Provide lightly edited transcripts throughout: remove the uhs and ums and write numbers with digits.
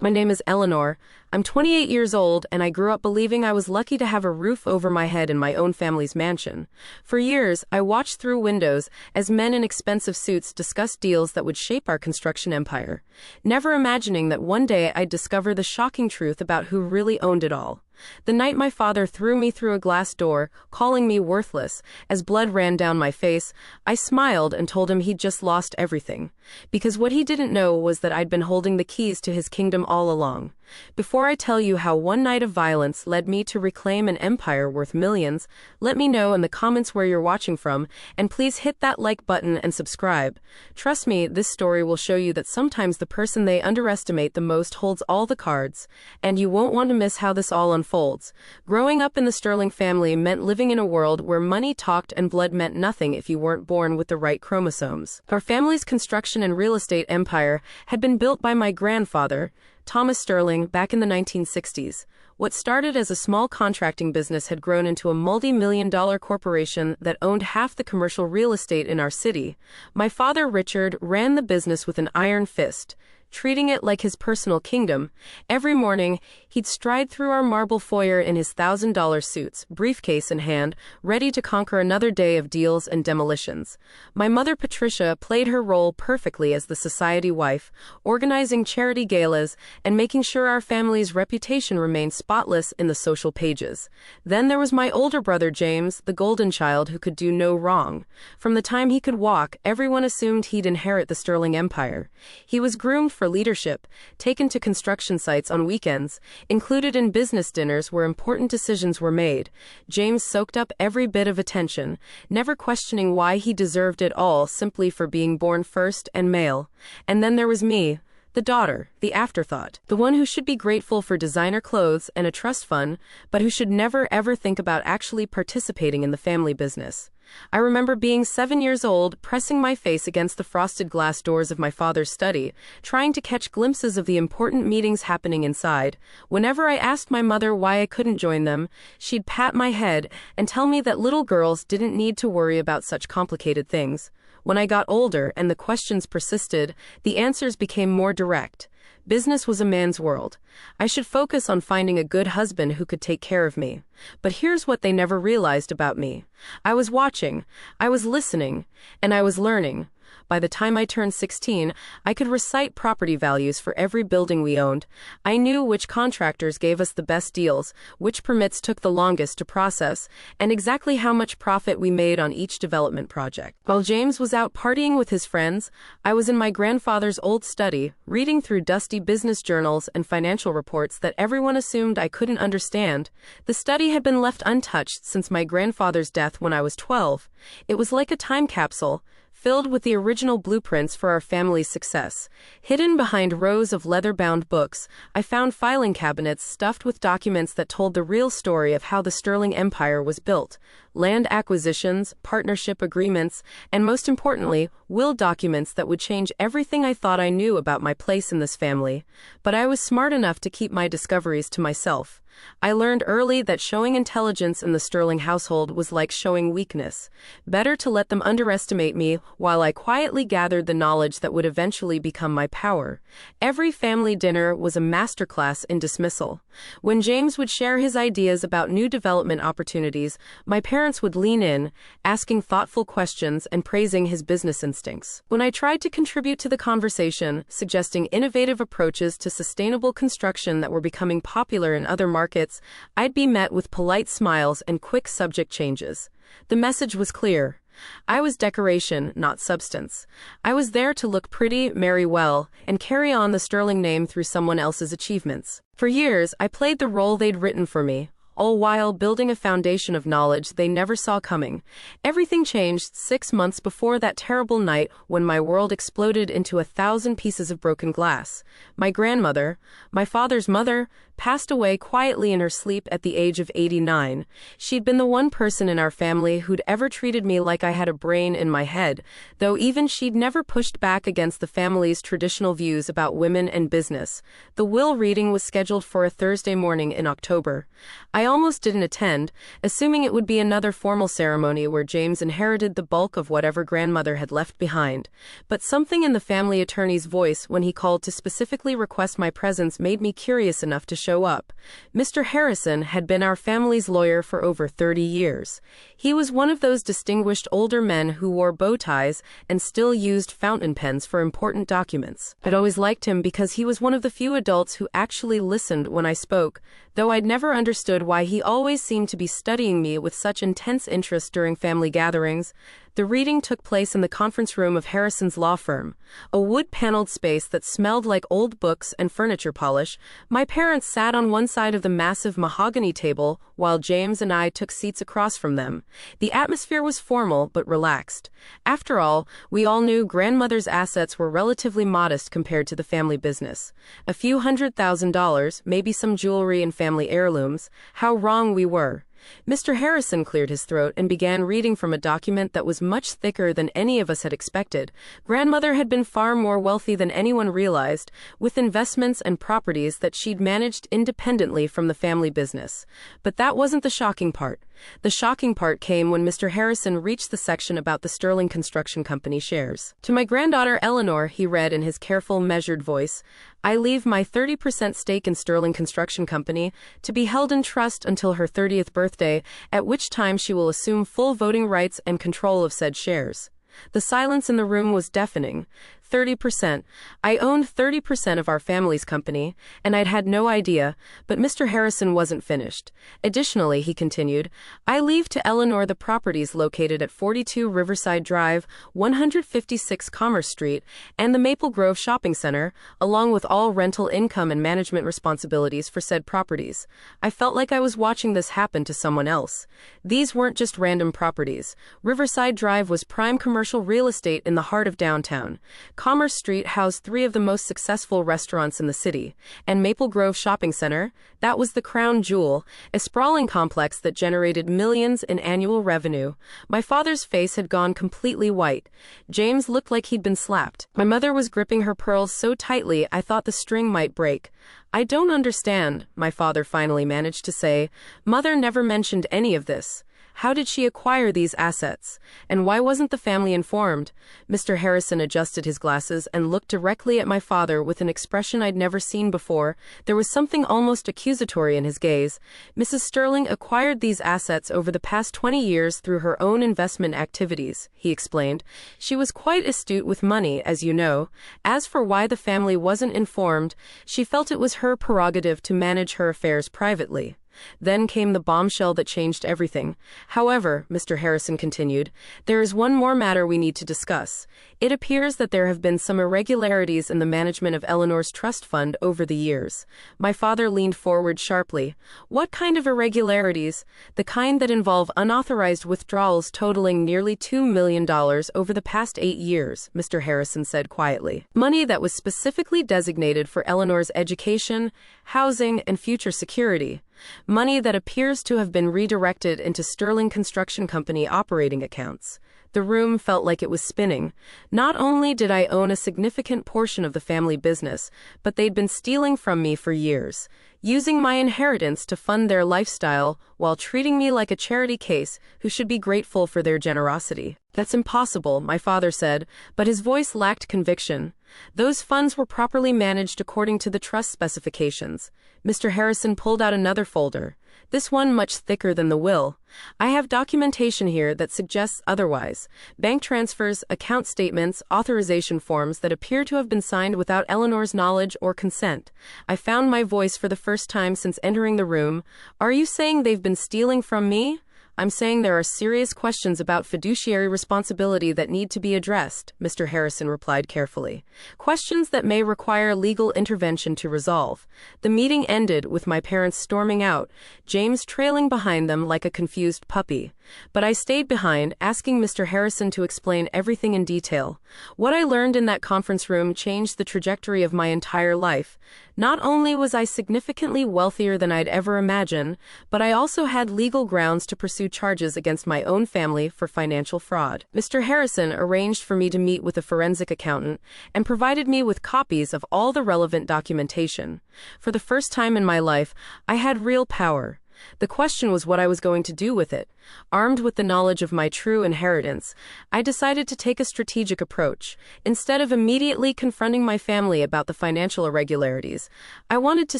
My name is Eleanor. I'm 28 years old, and I grew up believing I was lucky to have a roof over my head in my own family's mansion. For years, I watched through windows as men in expensive suits discussed deals that would shape our construction empire, never imagining that one day I'd discover the shocking truth about who really owned it all. The night my father threw me through a glass door, calling me worthless, as blood ran down my face, I smiled and told him he'd just lost everything. Because what he didn't know was that I'd been holding the keys to his kingdom all along. Before I tell you how one night of violence led me to reclaim an empire worth millions, let me know in the comments where you're watching from, and please hit that like button and subscribe. Trust me, this story will show you that sometimes the person they underestimate the most holds all the cards, and you won't want to miss how this all unfolds. Growing up in the Sterling family meant living in a world where money talked and blood meant nothing if you weren't born with the right chromosomes. Our family's construction and real estate empire had been built by my grandfather, Thomas Sterling, back in the 1960s. What started as a small contracting business had grown into a multi-million-dollar corporation that owned half the commercial real estate in our city. My father, Richard, ran the business with an iron fist, treating it like his personal kingdom. Every morning, he'd stride through our marble foyer in his $1,000 suits, briefcase in hand, ready to conquer another day of deals and demolitions. My mother, Patricia, played her role perfectly as the society wife, organizing charity galas and making sure our family's reputation remained spotless in the social pages. Then there was my older brother, James, the golden child who could do no wrong. From the time he could walk, everyone assumed he'd inherit the Sterling Empire. He was groomed for leadership, taken to construction sites on weekends, included in business dinners where important decisions were made. James soaked up every bit of attention, never questioning why he deserved it all simply for being born first and male. And then there was me, the daughter, the afterthought, the one who should be grateful for designer clothes and a trust fund, but who should never ever think about actually participating in the family business. I remember being 7 years old, pressing my face against the frosted glass doors of my father's study, trying to catch glimpses of the important meetings happening inside. Whenever I asked my mother why I couldn't join them, she'd pat my head and tell me that little girls didn't need to worry about such complicated things. When I got older and the questions persisted, the answers became more direct. Business was a man's world. I should focus on finding a good husband who could take care of me. But here's what they never realized about me. I was watching, I was listening, and I was learning. By the time I turned 16, I could recite property values for every building we owned. I knew which contractors gave us the best deals, which permits took the longest to process, and exactly how much profit we made on each development project. While James was out partying with his friends, I was in my grandfather's old study, reading through dusty business journals and financial reports that everyone assumed I couldn't understand. The study had been left untouched since my grandfather's death when I was 12. It was like a time capsule, filled with the original blueprints for our family's success. Hidden behind rows of leather-bound books, I found filing cabinets stuffed with documents that told the real story of how the Sterling Empire was built. Land acquisitions, partnership agreements, and most importantly, will documents that would change everything I thought I knew about my place in this family. But I was smart enough to keep my discoveries to myself. I learned early that showing intelligence in the Sterling household was like showing weakness. Better to let them underestimate me while I quietly gathered the knowledge that would eventually become my power. Every family dinner was a masterclass in dismissal. When James would share his ideas about new development opportunities, my parents would lean in, asking thoughtful questions and praising his business instincts. When I tried to contribute to the conversation, suggesting innovative approaches to sustainable construction that were becoming popular in other markets, I'd be met with polite smiles and quick subject changes. The message was clear. I was decoration, not substance. I was there to look pretty, marry well, and carry on the Sterling name through someone else's achievements. For years, I played the role they'd written for me, all while building a foundation of knowledge they never saw coming. Everything changed 6 months before that terrible night when my world exploded into 1,000 pieces of broken glass. My grandmother, my father's mother, passed away quietly in her sleep at the age of 89. She'd been the one person in our family who'd ever treated me like I had a brain in my head, though even she'd never pushed back against the family's traditional views about women and business. The will reading was scheduled for a Thursday morning in October. I I almost didn't attend, assuming it would be another formal ceremony where James inherited the bulk of whatever grandmother had left behind. But something in the family attorney's voice when he called to specifically request my presence made me curious enough to show up. Mr. Harrison had been our family's lawyer for over 30 years. He was one of those distinguished older men who wore bow ties and still used fountain pens for important documents. I'd always liked him because he was one of the few adults who actually listened when I spoke, though I'd never understood why he always seemed to be studying me with such intense interest during family gatherings. The reading took place in the conference room of Harrison's law firm, a wood-paneled space that smelled like old books and furniture polish. My parents sat on one side of the massive mahogany table, while James and I took seats across from them. The atmosphere was formal but relaxed. After all, we all knew grandmother's assets were relatively modest compared to the family business. A few $100,000, maybe some jewelry and family heirlooms. How wrong we were. Mr. Harrison cleared his throat and began reading from a document that was much thicker than any of us had expected. Grandmother had been far more wealthy than anyone realized, with investments and properties that she'd managed independently from the family business. But that wasn't the shocking part. The shocking part came when Mr. Harrison reached the section about the Sterling Construction Company shares. To my granddaughter Eleanor, he read in his careful, measured voice, I leave my 30% stake in Sterling Construction Company to be held in trust until her 30th birthday, at which time she will assume full voting rights and control of said shares. The silence in the room was deafening. 30%. I owned 30% of our family's company, and I'd had no idea, but Mr. Harrison wasn't finished. Additionally, he continued, I leave to Eleanor the properties located at 42 Riverside Drive, 156 Commerce Street, and the Maple Grove Shopping Center, along with all rental income and management responsibilities for said properties. I felt like I was watching this happen to someone else. These weren't just random properties. Riverside Drive was prime commercial real estate in the heart of downtown. Commerce Street housed 3 of the most successful restaurants in the city, and Maple Grove Shopping Center, that was the crown jewel, a sprawling complex that generated millions in annual revenue. My father's face had gone completely white. James looked like he'd been slapped. My mother was gripping her pearls so tightly I thought the string might break. I don't understand, my father finally managed to say. Mother never mentioned any of this. How did she acquire these assets? And why wasn't the family informed? Mr. Harrison adjusted his glasses and looked directly at my father with an expression I'd never seen before. There was something almost accusatory in his gaze. Mrs. Sterling acquired these assets over the past 20 years through her own investment activities, he explained. She was quite astute with money, as you know. As for why the family wasn't informed, she felt it was her prerogative to manage her affairs privately. Then came the bombshell that changed everything. However, Mr. Harrison continued, there is one more matter we need to discuss. It appears that there have been some irregularities in the management of Eleanor's trust fund over the years. My father leaned forward sharply. What kind of irregularities? The kind that involve unauthorized withdrawals totaling nearly $2 million over the past 8 years, Mr. Harrison said quietly. Money that was specifically designated for Eleanor's education, housing, and future security. Money that appears to have been redirected into Sterling Construction Company operating accounts. The room felt like it was spinning. Not only did I own a significant portion of the family business, but they'd been stealing from me for years, using my inheritance to fund their lifestyle while treating me like a charity case who should be grateful for their generosity. That's impossible, my father said, but his voice lacked conviction. Those funds were properly managed according to the trust specifications. Mr. Harrison pulled out another folder, this one much thicker than the will. I have documentation here that suggests otherwise. Bank transfers, account statements, authorization forms that appear to have been signed without Eleanor's knowledge or consent. I found my voice for the first time since entering the room. Are you saying they've been stealing from me? I'm saying there are serious questions about fiduciary responsibility that need to be addressed, Mr. Harrison replied carefully. Questions that may require legal intervention to resolve. The meeting ended with my parents storming out, James trailing behind them like a confused puppy. But I stayed behind, asking Mr. Harrison to explain everything in detail. What I learned in that conference room changed the trajectory of my entire life. Not only was I significantly wealthier than I'd ever imagined, but I also had legal grounds to pursue charges against my own family for financial fraud. Mr. Harrison arranged for me to meet with a forensic accountant and provided me with copies of all the relevant documentation. For the first time in my life, I had real power. The question was what I was going to do with it. Armed with the knowledge of my true inheritance, I decided to take a strategic approach. Instead of immediately confronting my family about the financial irregularities, I wanted to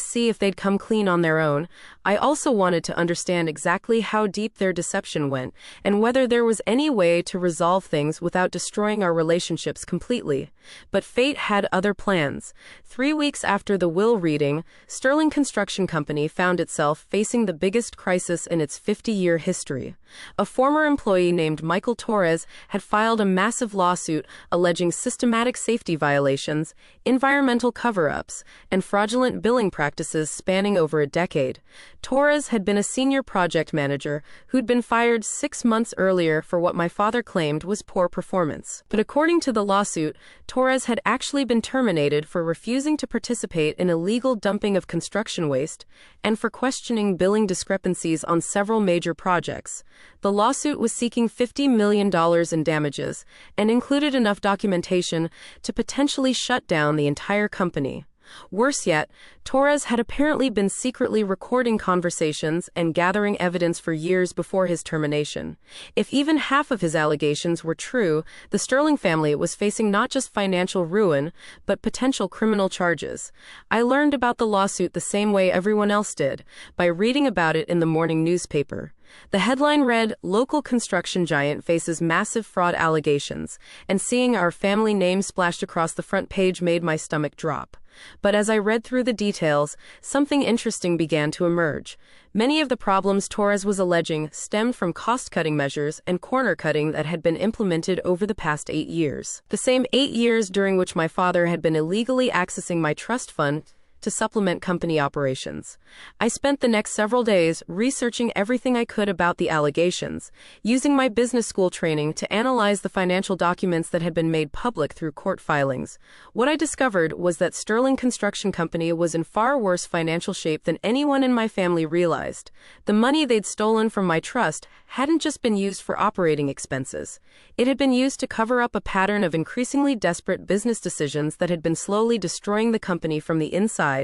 see if they'd come clean on their own. I also wanted to understand exactly how deep their deception went and whether there was any way to resolve things without destroying our relationships completely. But fate had other plans. 3 weeks after the will reading, Sterling Construction Company found itself facing the biggest crisis in its 50-year history. A former employee named Michael Torres had filed a massive lawsuit alleging systematic safety violations, environmental cover-ups, and fraudulent billing practices spanning over a decade. Torres had been a senior project manager who'd been fired 6 months earlier for what my father claimed was poor performance. But according to the lawsuit, Torres had actually been terminated for refusing to participate in illegal dumping of construction waste and for questioning billing discrepancies on several major projects. The lawsuit was seeking $50 million in damages and included enough documentation to potentially shut down the entire company. Worse yet, Torres had apparently been secretly recording conversations and gathering evidence for years before his termination. If even half of his allegations were true, the Sterling family was facing not just financial ruin, but potential criminal charges. I learned about the lawsuit the same way everyone else did, by reading about it in the morning newspaper. The headline read, "Local construction giant faces massive fraud allegations," and seeing our family name splashed across the front page made my stomach drop. But as I read through the details, something interesting began to emerge. Many of the problems Torres was alleging stemmed from cost-cutting measures and corner cutting that had been implemented over the past 8 years. The same 8 years during which my father had been illegally accessing my trust fund to supplement company operations. I spent the next several days researching everything I could about the allegations, using my business school training to analyze the financial documents that had been made public through court filings. What I discovered was that Sterling Construction Company was in far worse financial shape than anyone in my family realized. The money they'd stolen from my trust hadn't just been used for operating expenses. It had been used to cover up a pattern of increasingly desperate business decisions that had been slowly destroying the company from the inside.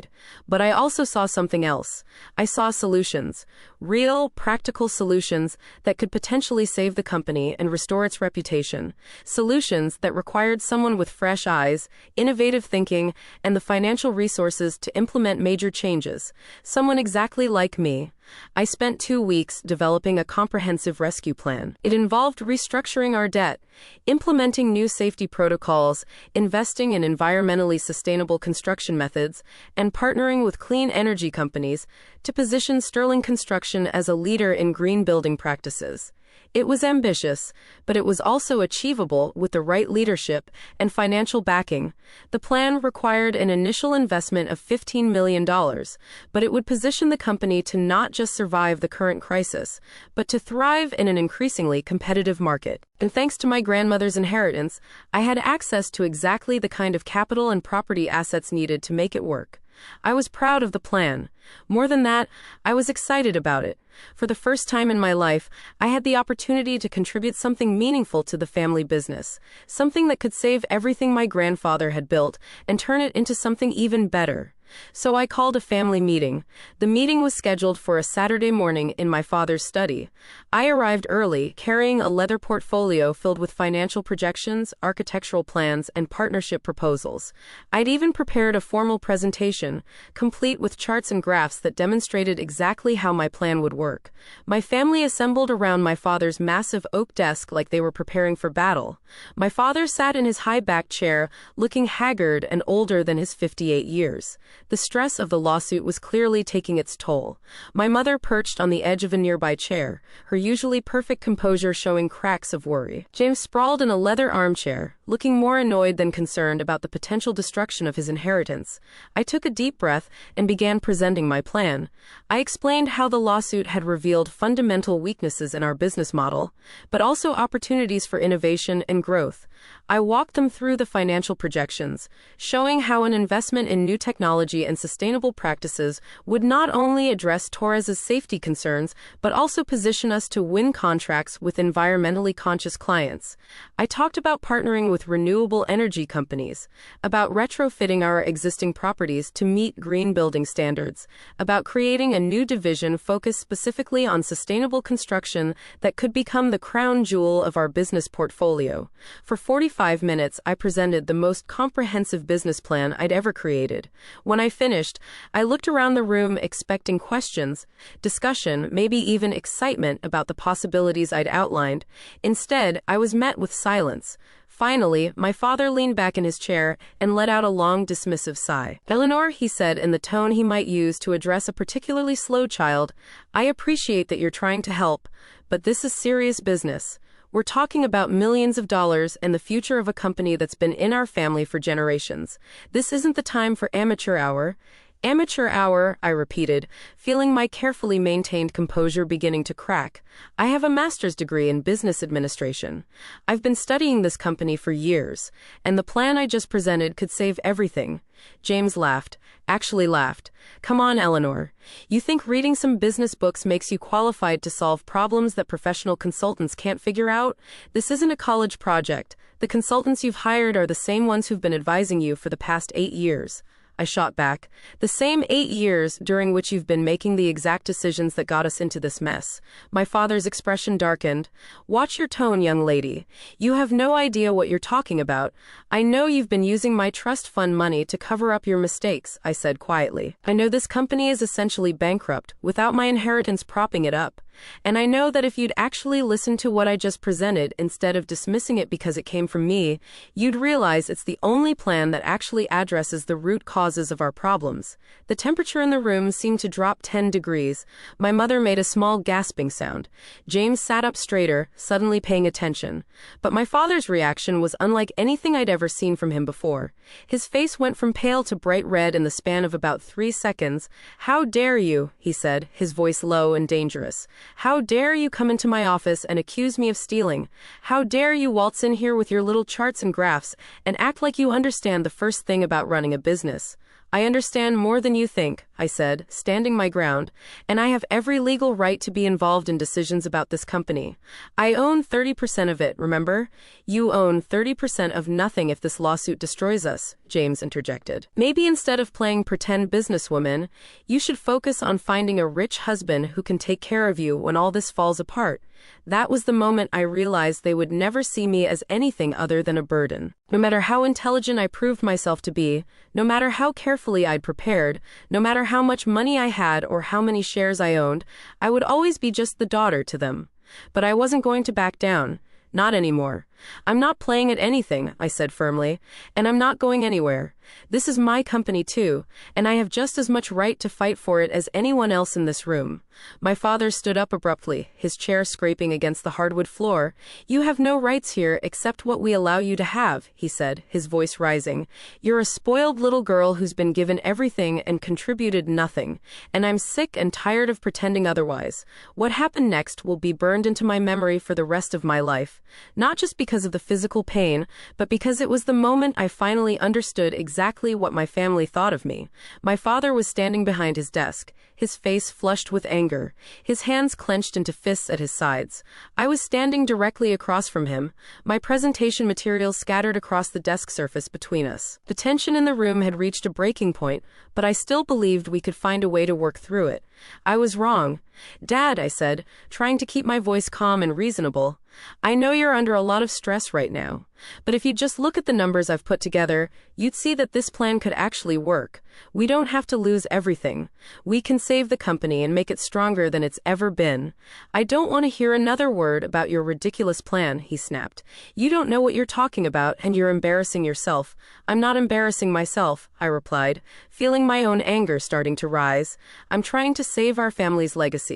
But I also saw something else. I saw solutions, real, practical solutions that could potentially save the company and restore its reputation. Solutions that required someone with fresh eyes, innovative thinking, and the financial resources to implement major changes. Someone exactly like me. I spent 2 weeks developing a comprehensive rescue plan. It involved restructuring our debt, implementing new safety protocols, investing in environmentally sustainable construction methods, and partnering with clean energy companies to position Sterling Construction as a leader in green building practices. It was ambitious, but it was also achievable with the right leadership and financial backing. The plan required an initial investment of $15 million, but it would position the company to not just survive the current crisis, but to thrive in an increasingly competitive market. And thanks to my grandmother's inheritance, I had access to exactly the kind of capital and property assets needed to make it work. I was proud of the plan. More than that, I was excited about it. For the first time in my life, I had the opportunity to contribute something meaningful to the family business, something that could save everything my grandfather had built and turn it into something even better. So I called a family meeting. The meeting was scheduled for a Saturday morning in my father's study. I arrived early, carrying a leather portfolio filled with financial projections, architectural plans, and partnership proposals. I'd even prepared a formal presentation, complete with charts and graphs that demonstrated exactly how my plan would work. My family assembled around my father's massive oak desk like they were preparing for battle. My father sat in his high-backed chair, looking haggard and older than his 58 years. The stress of the lawsuit was clearly taking its toll. My mother perched on the edge of a nearby chair, her usually perfect composure showing cracks of worry. James sprawled in a leather armchair, looking more annoyed than concerned about the potential destruction of his inheritance. I took a deep breath and began presenting my plan. I explained how the lawsuit had revealed fundamental weaknesses in our business model, but also opportunities for innovation and growth. I walked them through the financial projections, showing how an investment in new technology and sustainable practices would not only address Torres's safety concerns, but also position us to win contracts with environmentally conscious clients. I talked about partnering with renewable energy companies, about retrofitting our existing properties to meet green building standards, about creating a new division focused specifically on sustainable construction that could become the crown jewel of our business portfolio. For 45 minutes, I presented the most comprehensive business plan I'd ever created. When I finished, I looked around the room expecting questions, discussion, maybe even excitement about the possibilities I'd outlined. Instead, I was met with silence. Finally, my father leaned back in his chair and let out a long, dismissive sigh. "Eleanor," he said in the tone he might use to address a particularly slow child, "I appreciate that you're trying to help, but this is serious business. We're talking about millions of dollars and the future of a company that's been in our family for generations. This isn't the time for amateur hour." "Amateur hour," I repeated, feeling my carefully maintained composure beginning to crack. "I have a master's degree in business administration. I've been studying this company for years, and the plan I just presented could save everything." James laughed, actually laughed. "Come on, Eleanor. You think reading some business books makes you qualified to solve problems that professional consultants can't figure out? This isn't a college project. The consultants you've hired are the same ones who've been advising you for the past 8 years. I shot back. "The same 8 years during which you've been making the exact decisions that got us into this mess." My father's expression darkened. "Watch your tone, young lady. You have no idea what you're talking about. I know you've been using my trust fund money to cover up your mistakes," I said quietly. "I know this company is essentially bankrupt, without my inheritance propping it up. And I know that if you'd actually listened to what I just presented instead of dismissing it because it came from me, you'd realize it's the only plan that actually addresses the root causes of our problems." The temperature in the room seemed to drop 10 degrees. My mother made a small gasping sound. James sat up straighter, suddenly paying attention. But my father's reaction was unlike anything I'd ever seen from him before. His face went from pale to bright red in the span of about 3 seconds. "How dare you," he said, his voice low and dangerous. "How dare you come into my office and accuse me of stealing? How dare you waltz in here with your little charts and graphs and act like you understand the first thing about running a business?" "I understand more than you think," I said, standing my ground, "and I have every legal right to be involved in decisions about this company. I own 30% of it, remember? You own 30% of nothing if this lawsuit destroys us," James interjected. "Maybe instead of playing pretend businesswoman, you should focus on finding a rich husband who can take care of you when all this falls apart." That was the moment I realized they would never see me as anything other than a burden. No matter how intelligent I proved myself to be, no matter how carefully I'd prepared, no matter how much money I had or how many shares I owned, I would always be just the daughter to them. But I wasn't going to back down. Not anymore. "I'm not playing at anything," I said firmly, "and I'm not going anywhere. This is my company too, and I have just as much right to fight for it as anyone else in this room." My father stood up abruptly, his chair scraping against the hardwood floor. "You have no rights here except what we allow you to have," he said, his voice rising. "You're a spoiled little girl who's been given everything and contributed nothing, and I'm sick and tired of pretending otherwise. What happened next will be burned into my memory for the rest of my life, not just because of the physical pain, but because it was the moment I finally understood exactly what my family thought of me." My father was standing behind his desk, his face flushed with anger, his hands clenched into fists at his sides. I was standing directly across from him, my presentation materials scattered across the desk surface between us. The tension in the room had reached a breaking point, but I still believed we could find a way to work through it. I was wrong. "Dad," I said, trying to keep my voice calm and reasonable, "I know you're under a lot of stress right now, but if you just look at the numbers I've put together, you'd see that this plan could actually work. We don't have to lose everything. We can save the company and make it stronger than it's ever been." "I don't want to hear another word about your ridiculous plan," he snapped. "You don't know what you're talking about, and you're embarrassing yourself." "I'm not embarrassing myself," I replied, feeling my own anger starting to rise. "I'm trying to save our family's legacy.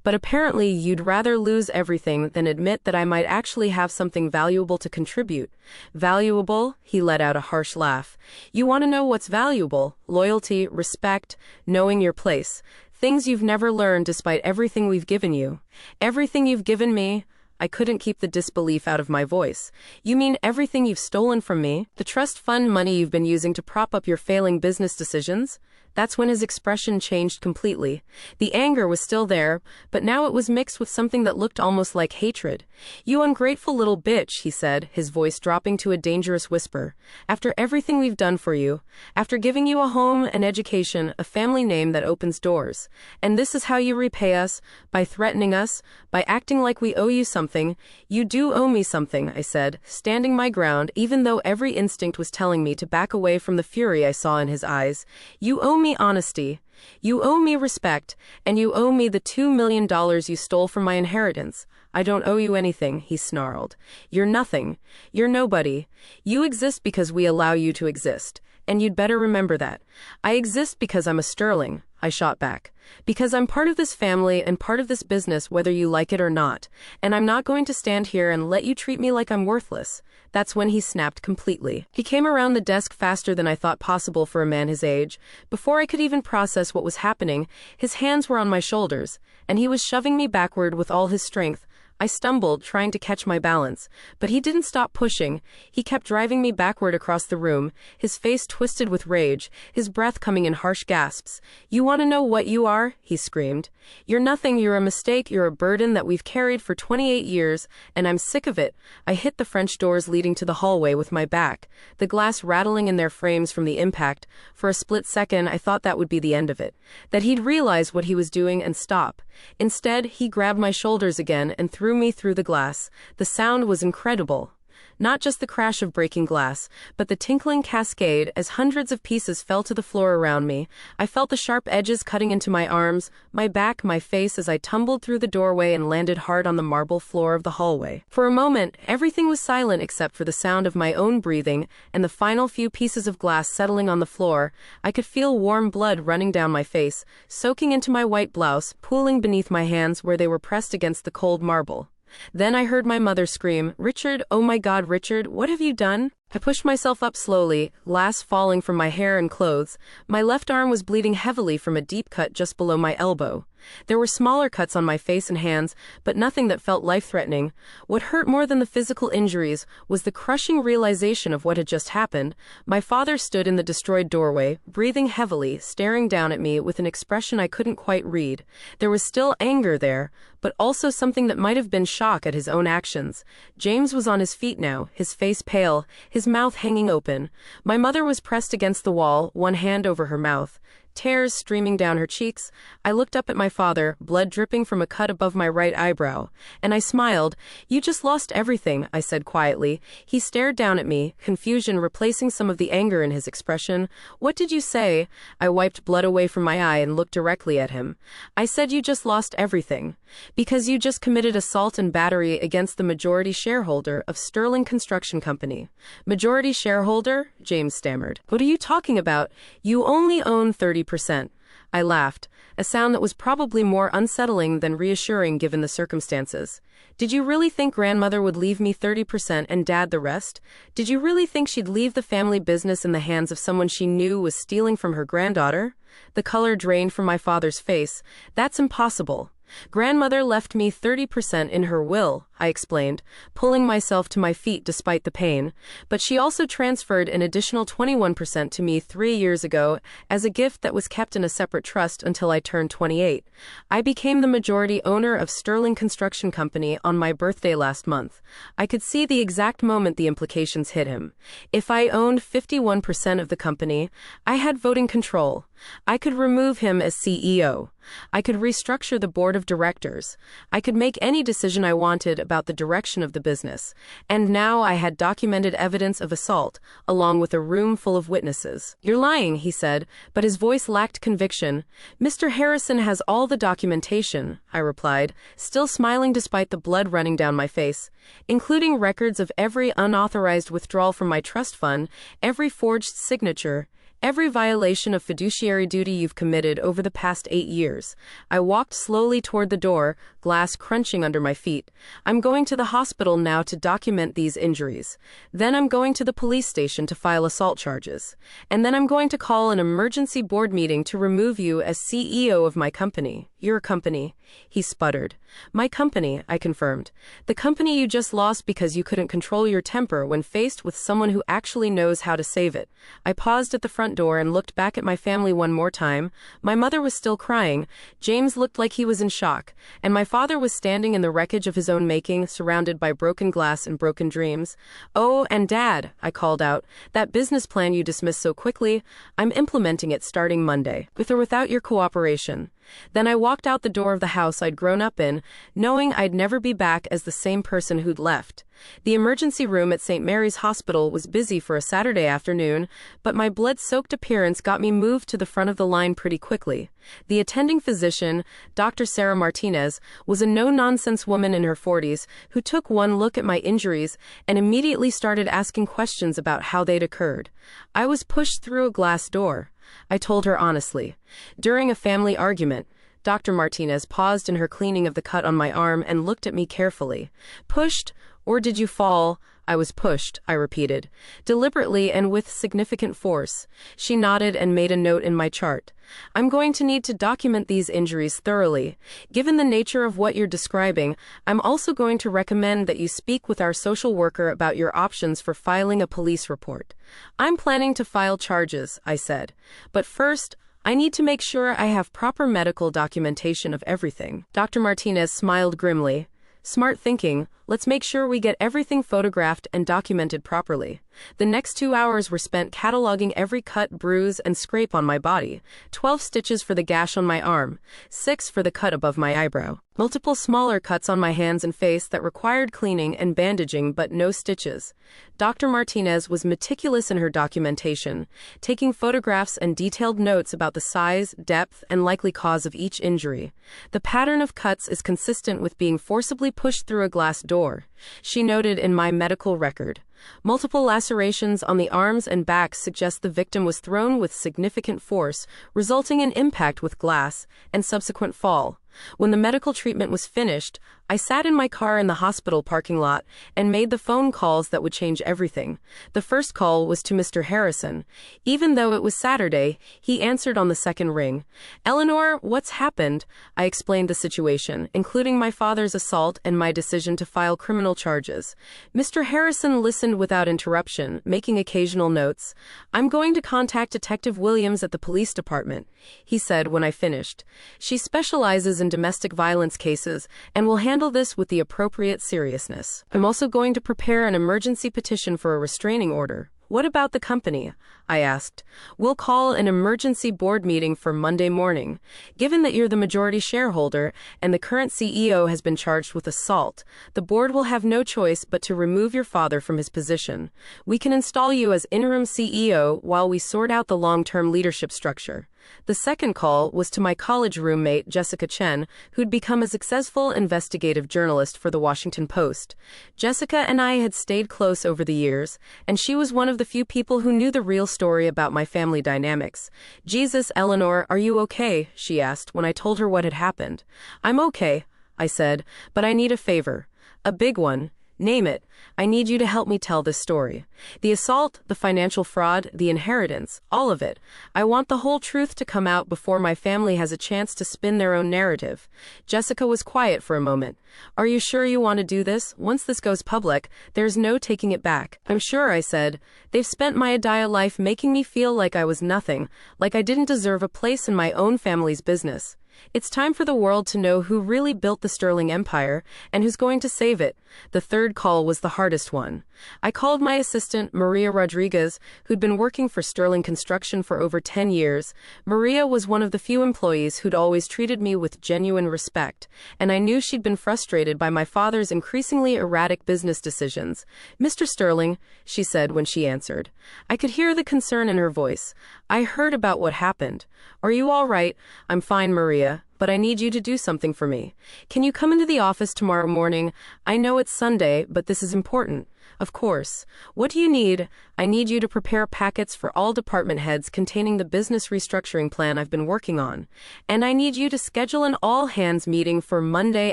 But apparently you'd rather lose everything than admit that I might actually have something valuable to contribute." "Valuable?" He let out a harsh laugh. "You want to know what's valuable? Loyalty, respect, knowing your place. Things you've never learned despite everything we've given you." "Everything you've given me?" I couldn't keep the disbelief out of my voice. You mean everything you've stolen from me? The trust fund money you've been using to prop up your failing business decisions? That's when his expression changed completely. The anger was still there, but now it was mixed with something that looked almost like hatred. You ungrateful little bitch, he said, his voice dropping to a dangerous whisper. After everything we've done for you, after giving you a home, an education, a family name that opens doors. And this is how you repay us, by threatening us, by acting like we owe you something. You do owe me something, I said, standing my ground, even though every instinct was telling me to back away from the fury I saw in his eyes. You owe me honesty. You owe me respect, and you owe me the $2 million you stole from my inheritance. I don't owe you anything, he snarled. You're nothing. You're nobody. You exist because we allow you to exist, and you'd better remember that. I exist because I'm a Sterling, I shot back. Because I'm part of this family and part of this business whether you like it or not, and I'm not going to stand here and let you treat me like I'm worthless. That's when he snapped completely. He came around the desk faster than I thought possible for a man his age. Before I could even process what was happening, his hands were on my shoulders, and he was shoving me backward with all his strength. I stumbled, trying to catch my balance, but he didn't stop pushing. He kept driving me backward across the room, his face twisted with rage, his breath coming in harsh gasps. You want to know what you are? He screamed. You're nothing, you're a mistake, you're a burden that we've carried for 28 years, and I'm sick of it. I hit the French doors leading to the hallway with my back, the glass rattling in their frames from the impact. For a split second, I thought that would be the end of it, that he'd realize what he was doing and stop. Instead, he grabbed my shoulders again and threw me through the glass. The sound was incredible. Not just the crash of breaking glass, but the tinkling cascade as hundreds of pieces fell to the floor around me. I felt the sharp edges cutting into my arms, my back, my face as I tumbled through the doorway and landed hard on the marble floor of the hallway. For a moment, everything was silent except for the sound of my own breathing and the final few pieces of glass settling on the floor. I could feel warm blood running down my face, soaking into my white blouse, pooling beneath my hands where they were pressed against the cold marble. Then I heard my mother scream, "Richard, oh my God, Richard, what have you done?" I pushed myself up slowly, glass falling from my hair and clothes. My left arm was bleeding heavily from a deep cut just below my elbow. There were smaller cuts on my face and hands, but nothing that felt life-threatening. What hurt more than the physical injuries was the crushing realization of what had just happened. My father stood in the destroyed doorway, breathing heavily, staring down at me with an expression I couldn't quite read. There was still anger there, but also something that might have been shock at his own actions. James was on his feet now, his face pale, his mouth hanging open. My mother was pressed against the wall, one hand over her mouth, tears streaming down her cheeks. I looked up at my father, blood dripping from a cut above my right eyebrow, and I smiled. "You just lost everything," I said quietly. He stared down at me, confusion replacing some of the anger in his expression. "What did you say?" I wiped blood away from my eye and looked directly at him. "I said you just lost everything. Because you just committed assault and battery against the majority shareholder of Sterling Construction Company." "Majority shareholder?" James stammered. "What are you talking about? You only own 30%. I laughed, a sound that was probably more unsettling than reassuring given the circumstances. "Did you really think grandmother would leave me 30% and dad the rest? Did you really think she'd leave the family business in the hands of someone she knew was stealing from her granddaughter?" The color drained from my father's face. "That's impossible. Grandmother left me 30% in her will," I explained, pulling myself to my feet despite the pain. "But she also transferred an additional 21% to me 3 years ago as a gift that was kept in a separate trust until I turned 28. I became the majority owner of Sterling Construction Company on my birthday last month." I could see the exact moment the implications hit him. If I owned 51% of the company, I had voting control. I could remove him as CEO. I could restructure the board of directors. I could make any decision I wanted about the direction of the business. And now I had documented evidence of assault, along with a room full of witnesses. "You're lying," he said, but his voice lacked conviction. "Mr. Harrison has all the documentation," I replied, still smiling despite the blood running down my face, "including records of every unauthorized withdrawal from my trust fund, every forged signature, every violation of fiduciary duty you've committed over the past 8 years. I walked slowly toward the door, glass crunching under my feet. "I'm going to the hospital now to document these injuries. Then I'm going to the police station to file assault charges. And then I'm going to call an emergency board meeting to remove you as CEO of my company." Your company, he sputtered. My company, I confirmed. The company you just lost because you couldn't control your temper when faced with someone who actually knows how to save it. I paused at the front door and looked back at my family one more time. My mother was still crying. James looked like he was in shock. And my father was standing in the wreckage of his own making, surrounded by broken glass and broken dreams. Oh, and Dad, I called out. That business plan you dismissed so quickly, I'm implementing it starting Monday, with or without your cooperation. Then I walked out the door of the house I'd grown up in, knowing I'd never be back as the same person who'd left. The emergency room at St. Mary's Hospital was busy for a Saturday afternoon, but my blood-soaked appearance got me moved to the front of the line pretty quickly. The attending physician, Dr. Sarah Martinez, was a no-nonsense woman in her 40s who took one look at my injuries and immediately started asking questions about how they'd occurred. I was pushed through a glass door, I told her honestly. During a family argument, Dr. Martinez paused in her cleaning of the cut on my arm and looked at me carefully. Pushed, or did you fall? I was pushed, I repeated, deliberately and with significant force. She nodded and made a note in my chart. I'm going to need to document these injuries thoroughly. Given the nature of what you're describing, I'm also going to recommend that you speak with our social worker about your options for filing a police report. I'm planning to file charges, I said. But first, I need to make sure I have proper medical documentation of everything. Dr. Martinez smiled grimly. Smart thinking. Let's make sure we get everything photographed and documented properly. The next 2 hours were spent cataloging every cut, bruise, and scrape on my body. 12 stitches for the gash on my arm, 6 for the cut above my eyebrow. Multiple smaller cuts on my hands and face that required cleaning and bandaging but no stitches. Dr. Martinez was meticulous in her documentation, taking photographs and detailed notes about the size, depth, and likely cause of each injury. The pattern of cuts is consistent with being forcibly pushed through a glass door, she noted in my medical record. Multiple lacerations on the arms and back suggest the victim was thrown with significant force, resulting in impact with glass and subsequent fall. When the medical treatment was finished, I sat in my car in the hospital parking lot and made the phone calls that would change everything. The first call was to Mr. Harrison. Even though it was Saturday, he answered on the second ring. Eleanor, what's happened? I explained the situation, including my father's assault and my decision to file criminal charges. Mr. Harrison listened without interruption, making occasional notes. I'm going to contact Detective Williams at the police department, he said when I finished. She specializes in domestic violence cases and will handle this with the appropriate seriousness. I'm also going to prepare an emergency petition for a restraining order. What about the company? I asked. We'll call an emergency board meeting for Monday morning. Given that you're the majority shareholder and the current CEO has been charged with assault, the board will have no choice but to remove your father from his position. We can install you as interim CEO while we sort out the long-term leadership structure. The second call was to my college roommate, Jessica Chen, who'd become a successful investigative journalist for the Washington Post. Jessica and I had stayed close over the years, and she was one of the few people who knew the real story about my family dynamics. Jesus, Eleanor, are you okay? She asked when I told her what had happened. I'm okay, I said, but I need a favor. A big one. Name it. I need you to help me tell this story. The assault, the financial fraud, the inheritance, all of it. I want the whole truth to come out before my family has a chance to spin their own narrative. Jessica was quiet for a moment. Are you sure you want to do this? Once this goes public, there's no taking it back. I'm sure, I said. They've spent my entire life making me feel like I was nothing, like I didn't deserve a place in my own family's business. It's time for the world to know who really built the Sterling Empire and who's going to save it. The third call was the hardest one. I called my assistant, Maria Rodriguez, who'd been working for Sterling Construction for over 10 years. Maria was one of the few employees who'd always treated me with genuine respect, and I knew she'd been frustrated by my father's increasingly erratic business decisions. Mr. Sterling, she said when she answered. I could hear the concern in her voice. I heard about what happened. Are you all right? I'm fine, Maria, but I need you to do something for me. Can you come into the office tomorrow morning? I know it's Sunday, but this is important. Of course. What do you need? I need you to prepare packets for all department heads containing the business restructuring plan I've been working on. And I need you to schedule an all-hands meeting for Monday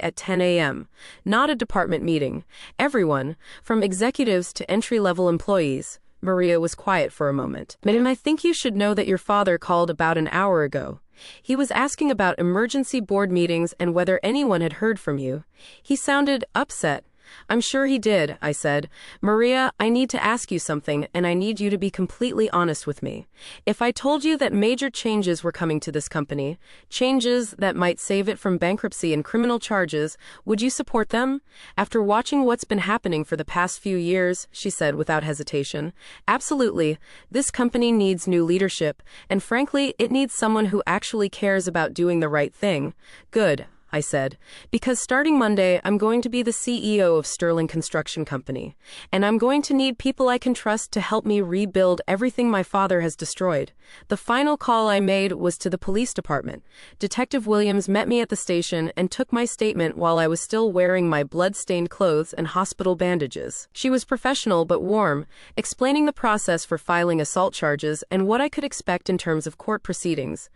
at 10 a.m. Not a department meeting. Everyone, from executives to entry-level employees. Maria was quiet for a moment. And I think you should know that your father called about an hour ago. He was asking about emergency board meetings and whether anyone had heard from you. He sounded upset. I'm sure he did, I said. Maria, I need to ask you something, and I need you to be completely honest with me. If I told you that major changes were coming to this company, changes that might save it from bankruptcy and criminal charges, would you support them? After watching what's been happening for the past few years, she said without hesitation, absolutely. This company needs new leadership, and frankly, it needs someone who actually cares about doing the right thing. Good, I said, because starting Monday, I'm going to be the CEO of Sterling Construction Company, and I'm going to need people I can trust to help me rebuild everything my father has destroyed. The final call I made was to the police department. Detective Williams met me at the station and took my statement while I was still wearing my blood-stained clothes and hospital bandages. She was professional but warm, explaining the process for filing assault charges and what I could expect in terms of court proceedings.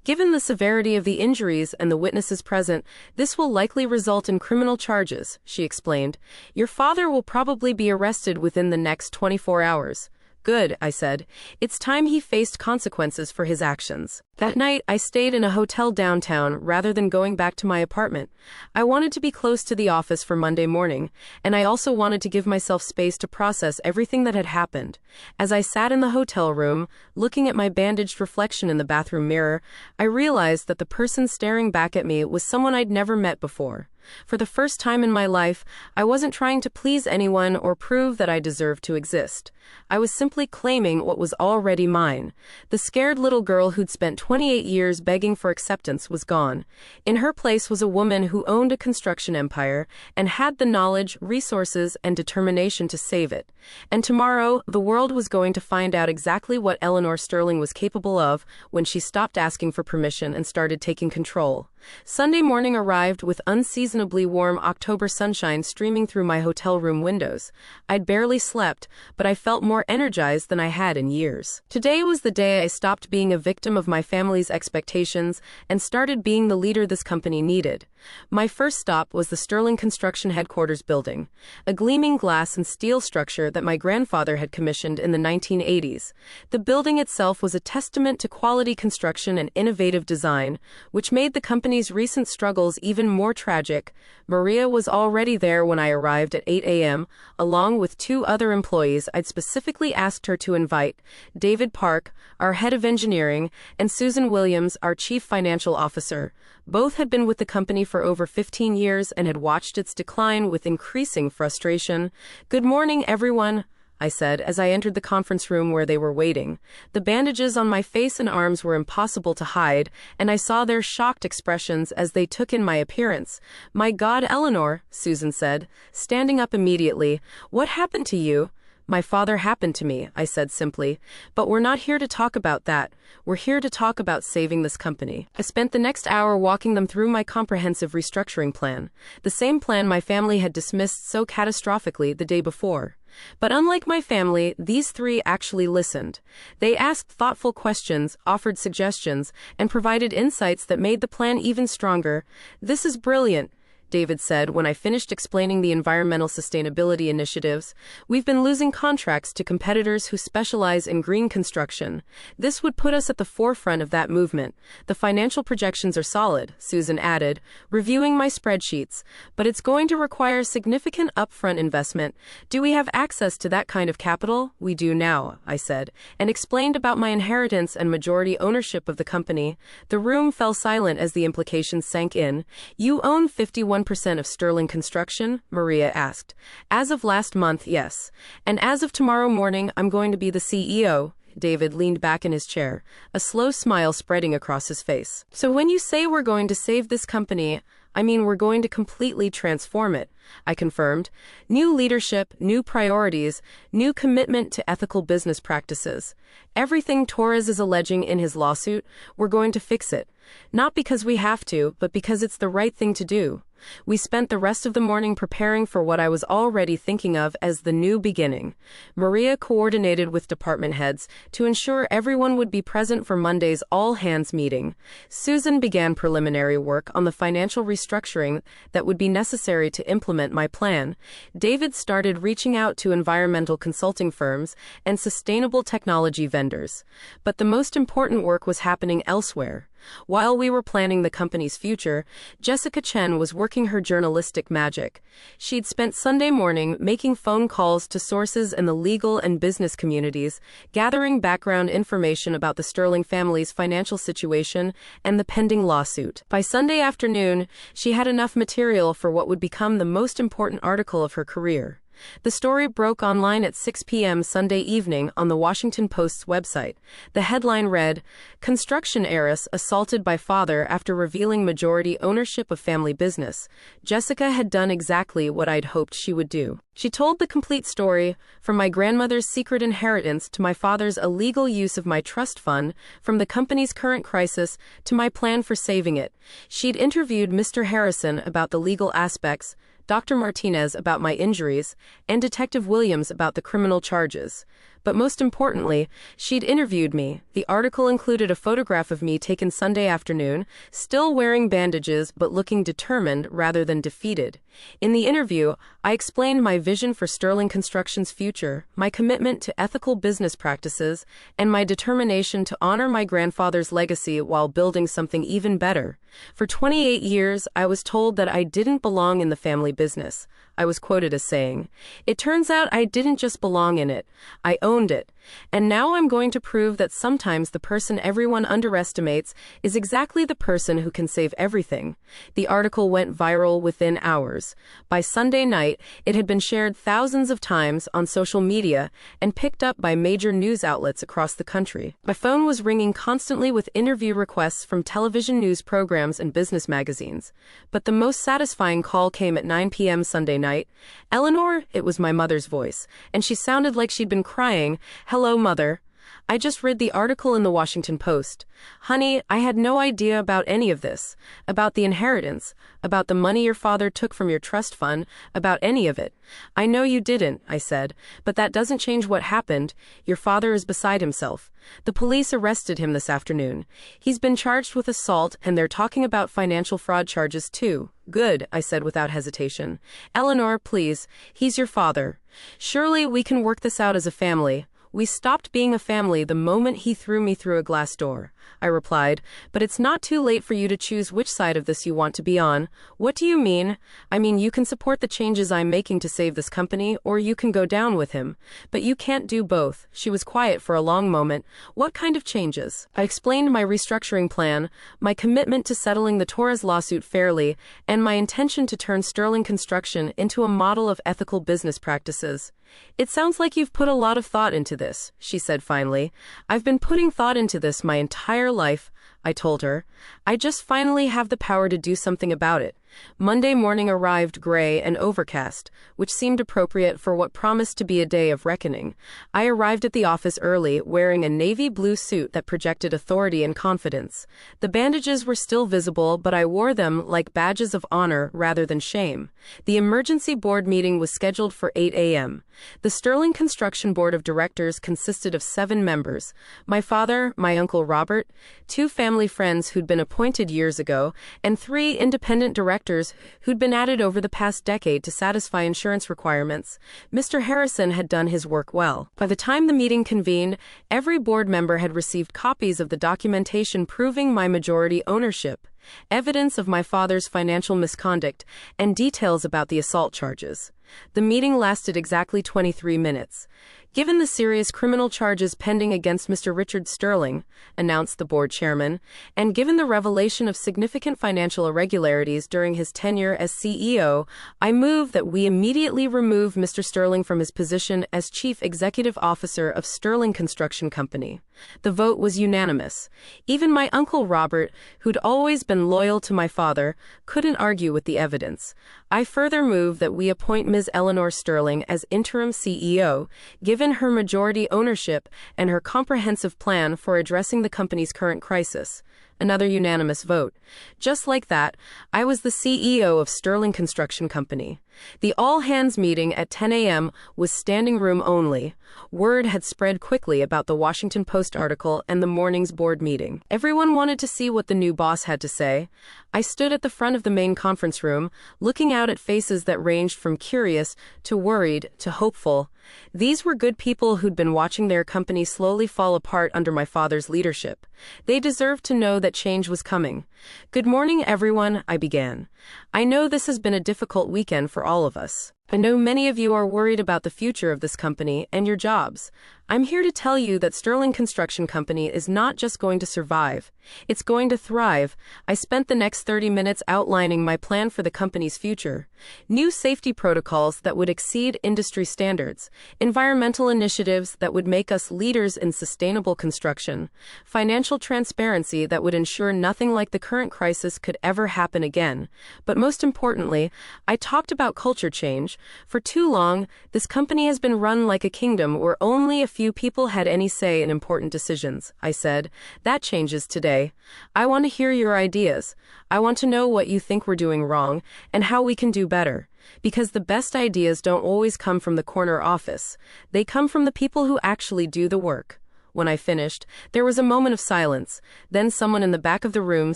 Given the severity of the injuries and the witnesses present, this will likely result in criminal charges, she explained. Your father will probably be arrested within the next 24 hours. Good, I said. It's time he faced consequences for his actions. That night, I stayed in a hotel downtown rather than going back to my apartment. I wanted to be close to the office for Monday morning, and I also wanted to give myself space to process everything that had happened. As I sat in the hotel room, looking at my bandaged reflection in the bathroom mirror, I realized that the person staring back at me was someone I'd never met before. For the first time in my life, I wasn't trying to please anyone or prove that I deserved to exist. I was simply claiming what was already mine. The scared little girl who'd spent 28 years begging for acceptance was gone. In her place was a woman who owned a construction empire and had the knowledge, resources, and determination to save it. And tomorrow, the world was going to find out exactly what Eleanor Sterling was capable of when she stopped asking for permission and started taking control. Sunday morning arrived with unseasonably warm October sunshine streaming through my hotel room windows. I'd barely slept, but I felt more energized than I had in years. Today was the day I stopped being a victim of my family's expectations and started being the leader this company needed. My first stop was the Sterling Construction Headquarters building, a gleaming glass and steel structure that my grandfather had commissioned in the 1980s. The building itself was a testament to quality construction and innovative design, which made the company's recent struggles even more tragic. Maria was already there when I arrived at 8 a.m., along with two other employees I'd specifically asked her to invite, David Park, our head of engineering, and Susan Williams, our chief financial officer. Both had been with the company for over 15 years and had watched its decline with increasing frustration. Good morning, everyone, I said as I entered the conference room where they were waiting. The bandages on my face and arms were impossible to hide, and I saw their shocked expressions as they took in my appearance. My God, Eleanor, Susan said, standing up immediately. What happened to you? My father happened to me, I said simply. But we're not here to talk about that. We're here to talk about saving this company. I spent the next hour walking them through my comprehensive restructuring plan, the same plan my family had dismissed so catastrophically the day before. But unlike my family, these three actually listened. They asked thoughtful questions, offered suggestions, and provided insights that made the plan even stronger. This is brilliant, David said when I finished explaining the environmental sustainability initiatives. We've been losing contracts to competitors who specialize in green construction. This would put us at the forefront of that movement. The financial projections are solid, Susan added, reviewing my spreadsheets, but it's going to require significant upfront investment. Do we have access to that kind of capital? We do now, I said, and explained about my inheritance and majority ownership of the company. The room fell silent as the implications sank in. You own 51% of Sterling Construction? Maria asked. As of last month, yes. And as of tomorrow morning, I'm going to be the CEO. David leaned back in his chair, a slow smile spreading across his face. So when you say we're going to save this company, I mean we're going to completely transform it, I confirmed. New leadership, new priorities, new commitment to ethical business practices. Everything Torres is alleging in his lawsuit, we're going to fix it. Not because we have to, but because it's the right thing to do. We spent the rest of the morning preparing for what I was already thinking of as the new beginning. Maria coordinated with department heads to ensure everyone would be present for Monday's all-hands meeting. Susan began preliminary work on the financial restructuring that would be necessary to implement my plan. David started reaching out to environmental consulting firms and sustainable technology vendors. But the most important work was happening elsewhere. While we were planning the company's future, Jessica Chen was working her journalistic magic. She'd spent Sunday morning making phone calls to sources in the legal and business communities, gathering background information about the Sterling family's financial situation and the pending lawsuit. By Sunday afternoon, she had enough material for what would become the most important article of her career. The story broke online at 6 p.m. Sunday evening on the Washington Post's website. The headline read, "Construction heiress assaulted by father after revealing majority ownership of family business. Jessica had done exactly what I'd hoped she would do." She told the complete story, from my grandmother's secret inheritance to my father's illegal use of my trust fund, from the company's current crisis to my plan for saving it. She'd interviewed Mr. Harrison about the legal aspects, Dr. Martinez about my injuries, and Detective Williams about the criminal charges. But most importantly, she'd interviewed me. The article included a photograph of me taken Sunday afternoon, still wearing bandages but looking determined rather than defeated. In the interview, I explained my vision for Sterling Construction's future, my commitment to ethical business practices, and my determination to honor my grandfather's legacy while building something even better. For 28 years, I was told that I didn't belong in the family business. I was quoted as saying, "It turns out I didn't just belong in it, I owned it. And now I'm going to prove that sometimes the person everyone underestimates is exactly the person who can save everything." The article went viral within hours. By Sunday night, it had been shared thousands of times on social media and picked up by major news outlets across the country. My phone was ringing constantly with interview requests from television news programs and business magazines. But the most satisfying call came at 9 p.m. Sunday night. "Eleanor," it was my mother's voice, and she sounded like she'd been crying. "Hello, Mother. I just read the article in the Washington Post. Honey, I had no idea about any of this. About the inheritance, about the money your father took from your trust fund, about any of it. I know you didn't," I said, "but that doesn't change what happened. Your father is beside himself. The police arrested him this afternoon. He's been charged with assault, and they're talking about financial fraud charges too." "Good," I said without hesitation. "Eleanor, please, he's your father. Surely we can work this out as a family." "We stopped being a family the moment he threw me through a glass door," I replied, "but it's not too late for you to choose which side of this you want to be on." "What do you mean?" "I mean, you can support the changes I'm making to save this company, or you can go down with him. But you can't do both." She was quiet for a long moment. "What kind of changes?" I explained my restructuring plan, my commitment to settling the Torres lawsuit fairly, and my intention to turn Sterling Construction into a model of ethical business practices. "It sounds like you've put a lot of thought into this," she said finally. "I've been putting thought into this my entire life," I told her. "I just finally have the power to do something about it." Monday morning arrived gray and overcast, which seemed appropriate for what promised to be a day of reckoning. I arrived at the office early, wearing a navy blue suit that projected authority and confidence. The bandages were still visible, but I wore them like badges of honor rather than shame. The emergency board meeting was scheduled for 8 a.m. The Sterling Construction Board of Directors consisted of 7 members: my father, my uncle Robert, 2 family friends who'd been appointed years ago, and 3 independent directors who'd been added over the past decade to satisfy insurance requirements. Mr. Harrison had done his work well. By the time the meeting convened, every board member had received copies of the documentation proving my majority ownership, evidence of my father's financial misconduct, and details about the assault charges. The meeting lasted exactly 23 minutes. "Given the serious criminal charges pending against Mr. Richard Sterling," announced the board chairman, "and given the revelation of significant financial irregularities during his tenure as CEO, I move that we immediately remove Mr. Sterling from his position as Chief Executive Officer of Sterling Construction Company." The vote was unanimous. Even my uncle Robert, who'd always been loyal to my father, couldn't argue with the evidence. I further move that we appoint Ms. Eleanor Sterling as interim CEO, given her majority ownership and her comprehensive plan for addressing the company's current crisis. Another unanimous vote. Just like that, I was the CEO of Sterling Construction Company. The all-hands meeting at 10 a.m. was standing room only. Word had spread quickly about the Washington Post article and the morning's board meeting. Everyone wanted to see what the new boss had to say. I stood at the front of the main conference room, looking out at faces that ranged from curious to worried to hopeful. These were good people who'd been watching their company slowly fall apart under my father's leadership. They deserved to know that change was coming. "Good morning, everyone," I began. "I know this has been a difficult weekend for all of us. I know many of you are worried about the future of this company and your jobs. I'm here to tell you that Sterling Construction Company is not just going to survive, it's going to thrive." I spent the next 30 minutes outlining my plan for the company's future. New safety protocols that would exceed industry standards, environmental initiatives that would make us leaders in sustainable construction, financial transparency that would ensure nothing like the current crisis could ever happen again. But most importantly, I talked about culture change. For too long, this company has been run like a kingdom where only a few people had any say in important decisions, I said. That changes today. I want to hear your ideas. I want to know what you think we're doing wrong and how we can do better. Because the best ideas don't always come from the corner office. They come from the people who actually do the work. When I finished, there was a moment of silence. Then someone in the back of the room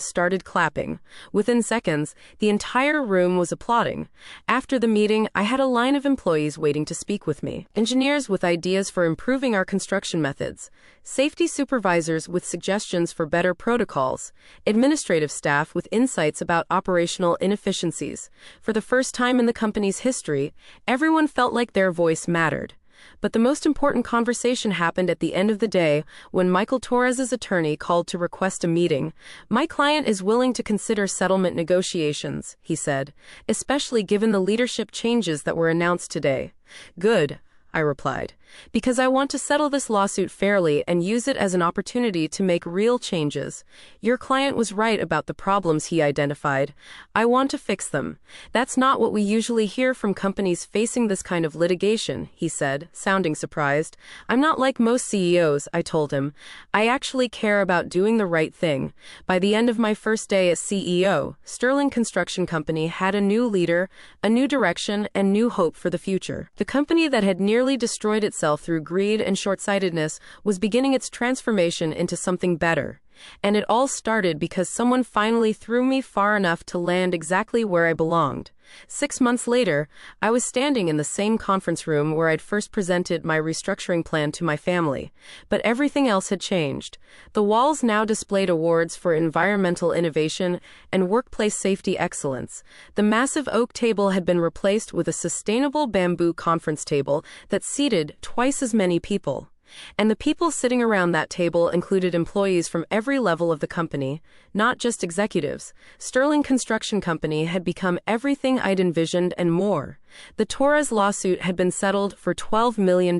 started clapping. Within seconds, the entire room was applauding. After the meeting, I had a line of employees waiting to speak with me. Engineers with ideas for improving our construction methods. Safety supervisors with suggestions for better protocols. Administrative staff with insights about operational inefficiencies. For the first time in the company's history, everyone felt like their voice mattered. But the most important conversation happened at the end of the day when Michael Torres's attorney called to request a meeting. "My client is willing to consider settlement negotiations," he said, "especially given the leadership changes that were announced today." "Good," I replied, "because I want to settle this lawsuit fairly and use it as an opportunity to make real changes. Your client was right about the problems he identified. I want to fix them. That's not what we usually hear from companies facing this kind of litigation," he said, sounding surprised. "I'm not like most CEOs," I told him. "I actually care about doing the right thing." By the end of my first day as CEO, Sterling Construction Company had a new leader, a new direction, and new hope for the future. The company that had nearly destroyed itself through greed and short-sightedness was beginning its transformation into something better. And it all started because someone finally threw me far enough to land exactly where I belonged. 6 months later, I was standing in the same conference room where I'd first presented my restructuring plan to my family. But everything else had changed. The walls now displayed awards for environmental innovation and workplace safety excellence. The massive oak table had been replaced with a sustainable bamboo conference table that seated twice as many people. And the people sitting around that table included employees from every level of the company, not just executives. Sterling Construction Company had become everything I'd envisioned and more. The Torres lawsuit had been settled for $12 million,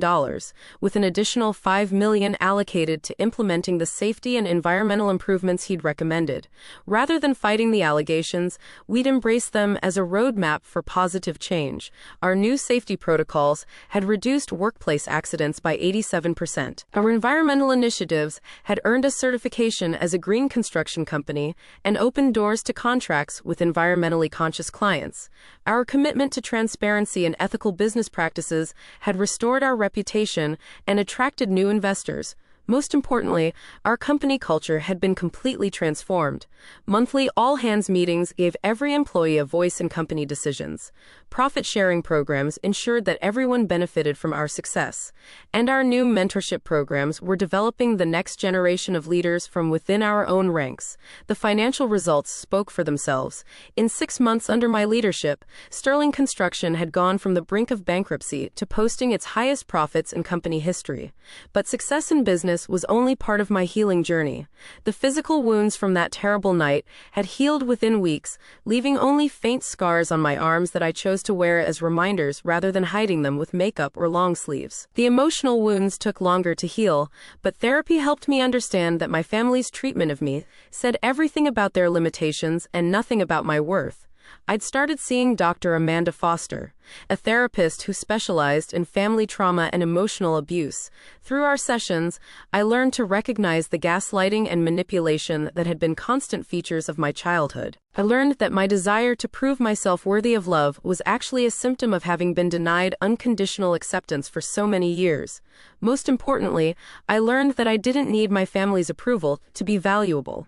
with an additional $5 million allocated to implementing the safety and environmental improvements he'd recommended. Rather than fighting the allegations, we'd embrace them as a roadmap for positive change. Our new safety protocols had reduced workplace accidents by 87%. Our environmental initiatives had earned us certification as a green construction company and opened doors to contracts with environmentally conscious clients. Our commitment to transparency and ethical business practices had restored our reputation and attracted new investors. Most importantly, our company culture had been completely transformed. Monthly all-hands meetings gave every employee a voice in company decisions. Profit-sharing programs ensured that everyone benefited from our success. And our new mentorship programs were developing the next generation of leaders from within our own ranks. The financial results spoke for themselves. In 6 months under my leadership, Sterling Construction had gone from the brink of bankruptcy to posting its highest profits in company history. But success in business was only part of my healing journey. The physical wounds from that terrible night had healed within weeks, leaving only faint scars on my arms that I chose to wear as reminders rather than hiding them with makeup or long sleeves. The emotional wounds took longer to heal, but therapy helped me understand that my family's treatment of me said everything about their limitations and nothing about my worth. I'd started seeing Dr. Amanda Foster, a therapist who specialized in family trauma and emotional abuse. Through our sessions, I learned to recognize the gaslighting and manipulation that had been constant features of my childhood. I learned that my desire to prove myself worthy of love was actually a symptom of having been denied unconditional acceptance for so many years. Most importantly, I learned that I didn't need my family's approval to be valuable.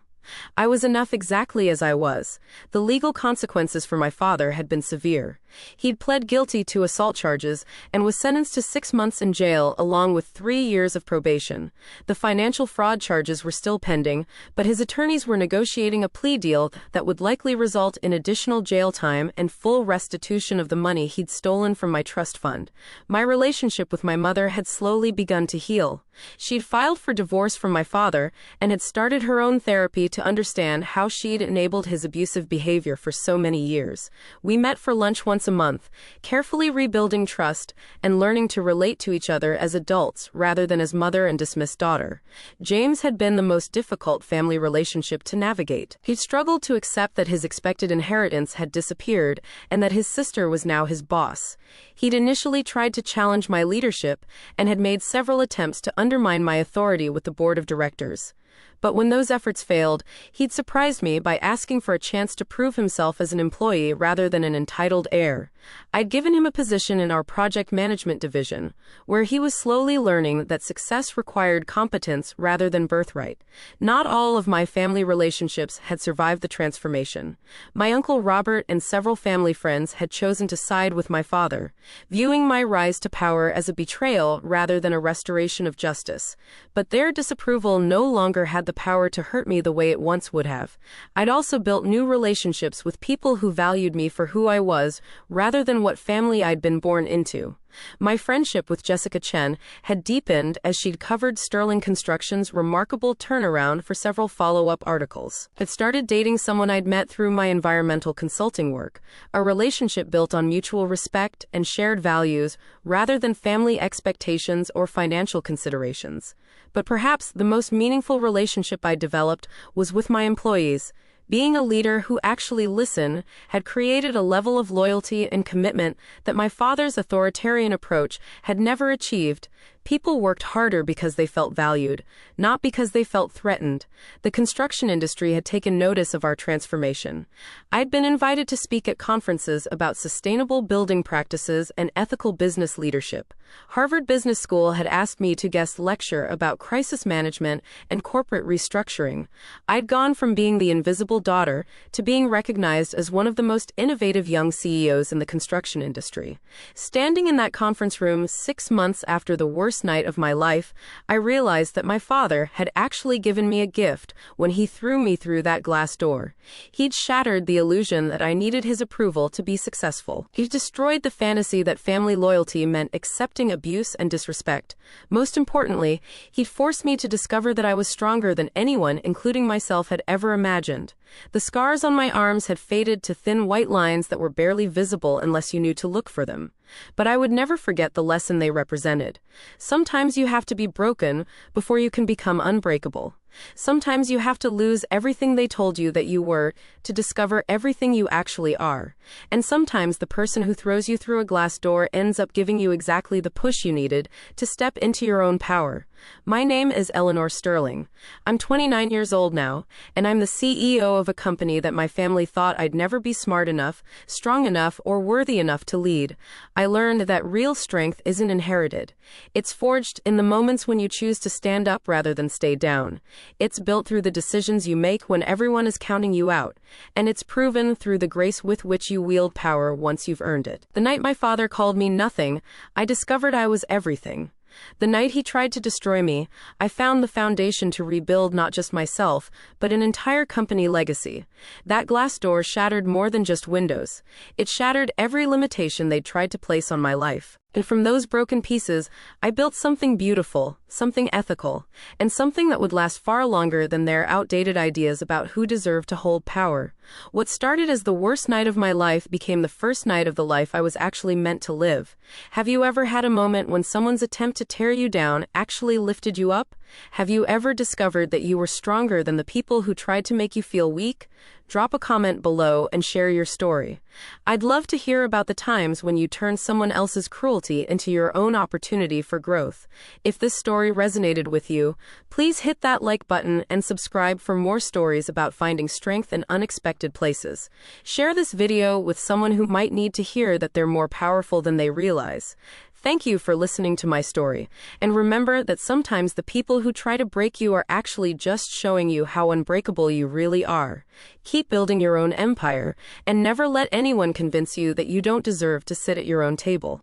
I was enough exactly as I was. The legal consequences for my father had been severe. He'd pled guilty to assault charges and was sentenced to 6 months in jail along with 3 years of probation. The financial fraud charges were still pending, but his attorneys were negotiating a plea deal that would likely result in additional jail time and full restitution of the money he'd stolen from my trust fund. My relationship with my mother had slowly begun to heal. She'd filed for divorce from my father and had started her own therapy to understand how she'd enabled his abusive behavior for so many years. We met for lunch once a month, carefully rebuilding trust and learning to relate to each other as adults rather than as mother and dismissed daughter. James had been the most difficult family relationship to navigate. He'd struggled to accept that his expected inheritance had disappeared and that his sister was now his boss. He'd initially tried to challenge my leadership and had made several attempts to undermine my authority with the board of directors. But when those efforts failed, he'd surprised me by asking for a chance to prove himself as an employee rather than an entitled heir. I'd given him a position in our project management division, where he was slowly learning that success required competence rather than birthright. Not all of my family relationships had survived the transformation. My uncle Robert and several family friends had chosen to side with my father, viewing my rise to power as a betrayal rather than a restoration of justice. But their disapproval no longer had the power to hurt me the way it once would have. I'd also built new relationships with people who valued me for who I was, rather than what family I'd been born into. My friendship with Jessica Chen had deepened as she'd covered Sterling Construction's remarkable turnaround for several follow-up articles. I'd started dating someone I'd met through my environmental consulting work, a relationship built on mutual respect and shared values rather than family expectations or financial considerations. But perhaps the most meaningful relationship I developed was with my employees. Being a leader who actually listened had created a level of loyalty and commitment that my father's authoritarian approach had never achieved. People worked harder because they felt valued, not because they felt threatened. The construction industry had taken notice of our transformation. I'd been invited to speak at conferences about sustainable building practices and ethical business leadership. Harvard Business School had asked me to guest lecture about crisis management and corporate restructuring. I'd gone from being the invisible daughter to being recognized as one of the most innovative young CEOs in the construction industry. Standing in that conference room 6 months after the worst night of my life, I realized that my father had actually given me a gift when he threw me through that glass door. He'd shattered the illusion that I needed his approval to be successful. He'd destroyed the fantasy that family loyalty meant accepting abuse and disrespect. Most importantly, he'd forced me to discover that I was stronger than anyone, including myself, had ever imagined. The scars on my arms had faded to thin white lines that were barely visible unless you knew to look for them. But I would never forget the lesson they represented. Sometimes you have to be broken before you can become unbreakable. Sometimes you have to lose everything they told you that you were to discover everything you actually are. And sometimes the person who throws you through a glass door ends up giving you exactly the push you needed to step into your own power. My name is Eleanor Sterling. I'm 29 years old now, and I'm the CEO of a company that my family thought I'd never be smart enough, strong enough, or worthy enough to lead. I learned that real strength isn't inherited. It's forged in the moments when you choose to stand up rather than stay down. It's built through the decisions you make when everyone is counting you out, and it's proven through the grace with which you wield power once you've earned it. The night my father called me nothing, I discovered I was everything. The night he tried to destroy me, I found the foundation to rebuild not just myself, but an entire company legacy. That glass door shattered more than just windows. It shattered every limitation they'd tried to place on my life. And from those broken pieces, I built something beautiful, something ethical, and something that would last far longer than their outdated ideas about who deserved to hold power. What started as the worst night of my life became the first night of the life I was actually meant to live. Have you ever had a moment when someone's attempt to tear you down actually lifted you up? Have you ever discovered that you were stronger than the people who tried to make you feel weak? Drop a comment below and share your story. I'd love to hear about the times when you turned someone else's cruelty into your own opportunity for growth. If this story resonated with you, please hit that like button and subscribe for more stories about finding strength in unexpected places. Share this video with someone who might need to hear that they're more powerful than they realize. Thank you for listening to my story. And remember that sometimes the people who try to break you are actually just showing you how unbreakable you really are. Keep building your own empire, and never let anyone convince you that you don't deserve to sit at your own table.